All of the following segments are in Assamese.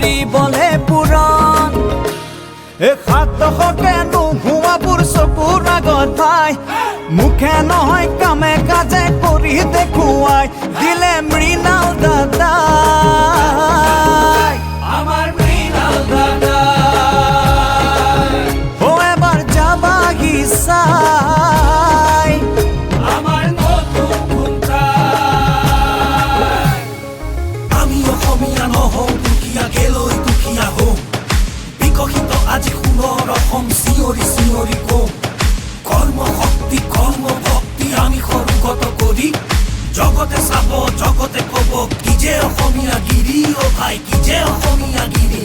কৰিবলে পূৰণ সাত দশকে নোহোৱাবোৰ চকুৰ আগত পাই মুখে নহয় কামে কাজে কৰি দেখুৱাই দিলে মৃণাল দাদাই আমাৰ মৃণাল দাদাই এবাৰ যাবাহি চাই আমাৰ নতুন খুমটাই আমি অসমীয়া নহওঁ দুখীয়া গেলৈ দুখীয়া হওঁ বিকশিত আজি সোণৰ অসম চিঞৰি চিঞৰি কওঁ কৰ্ম শক্তি কৰ্ম ভক্তি আমি সৰুগত কৰি জগতে চাব জগতে কব কি যে অসমীয়া গিৰি অ ভাই কি যে অসমীয়া গিৰি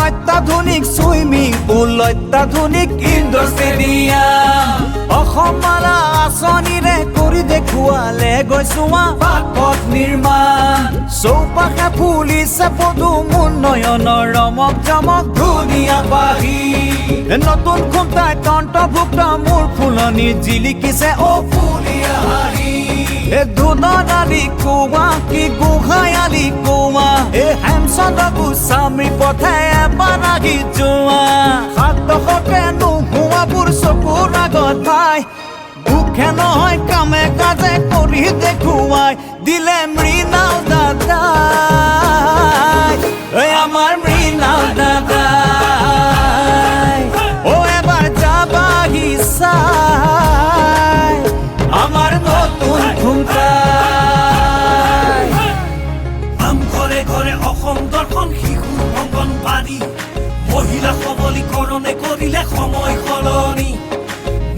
অত্যাধুনিক সুইমিং পুল অত্যাধুনিক ইনডোৰ ষ্টেডিয়াম অসমমালা আঁচনিৰে কৰি দেখুৱালে গৈছোৱা পথ নিৰ্মাণ চৌপাশে ফুলিছে পদুম উন্নয়নৰ ৰমক জমক ধুনীয়া বাঢ়ি নতুন খুমটাই অন্তৰ্ভুক্ত মোৰ ফুলনি জিলিকিছে অ ফুলীয়া হাঁহি দুদনালি কোৱা কি গোহাঁয়ালি কোৱা হেমচন্দ্ৰ গোস্বামী পথে এবাৰ আহি যোৱা সাত দশকে নোহোৱাবোৰ চকুৰ আগত পাই মুখে নহয় কামে কাজে কৰি দেখুৱাই দিলে মৃণাল দাদাই আমাৰ মৃণাল দাদাই এবাৰ যাবাহি চাই আমাৰ নতুন খুমটাই ঘৰে ঘৰে অসম দৰ্শন শিশুৰ অংগনবাদী মহিলা সবলীকৰণে কৰিলে সময় সলনি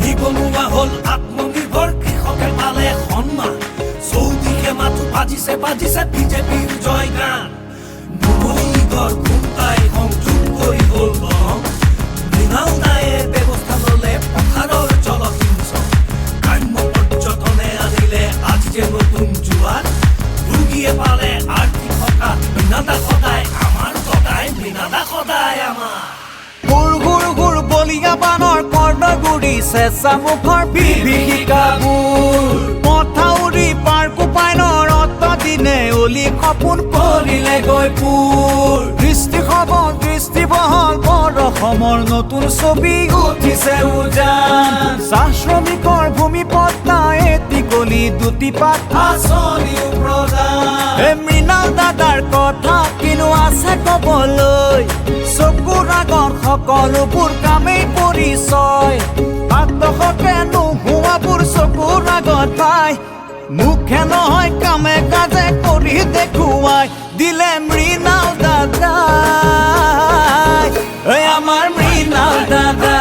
নিবনুৱা হল আত্মনিৰ্ভৰ কৃষকে পালে সন্মান চৌদিশে মাথো বাজিছে বাজিছে বিজেপিৰ জয়গান নুমলীগড় খুমটাই সংযোগ কৰি হল বৰং মৃণাল দায়ে ব্যৱস্থা ললে পথাৰৰ জলসিঞ্চন গ্ৰাম্য পৰ্যটনে আনিলে আজি যে নতুন জোৱাৰ ৰোগীয়ে পালে আৰ্থিক সকাহ মৃণাদা সদায় আমাৰ সদায় মৃণাদা সদায় আমাৰ গুৰ গুৰ গুৰ বলিয়া বানৰ কৰ্ণগুৰি চেঁচা মুখৰ বিভীষিকাবোৰ মথাউৰি পাৰ্কো পাইনৰ অতদিনে অলি সপোন কৰিলে গৈ পুৰ দৃষ্টি সবল দৃষ্টি বহল বৰ অসমৰ নতুন ছবি উঠিছে উজান চাহ শ্ৰমিকৰ ভূমি পত্তা এটি গলি দুটি পাত আঁচনিও প্ৰদান মৃণাল দাদাৰ কথা কিনো আছে কবলৈ চকুৰ আগত সকলোবোৰ কামেই পৰিচয় সাত দশকে নোহোৱাবোৰ চকুৰ আগত পাই মুখে নহয় কামে কাজে কৰি দেখুৱাই দিলে মৃণাল দাদাই আমাৰ মৃণাল দাদা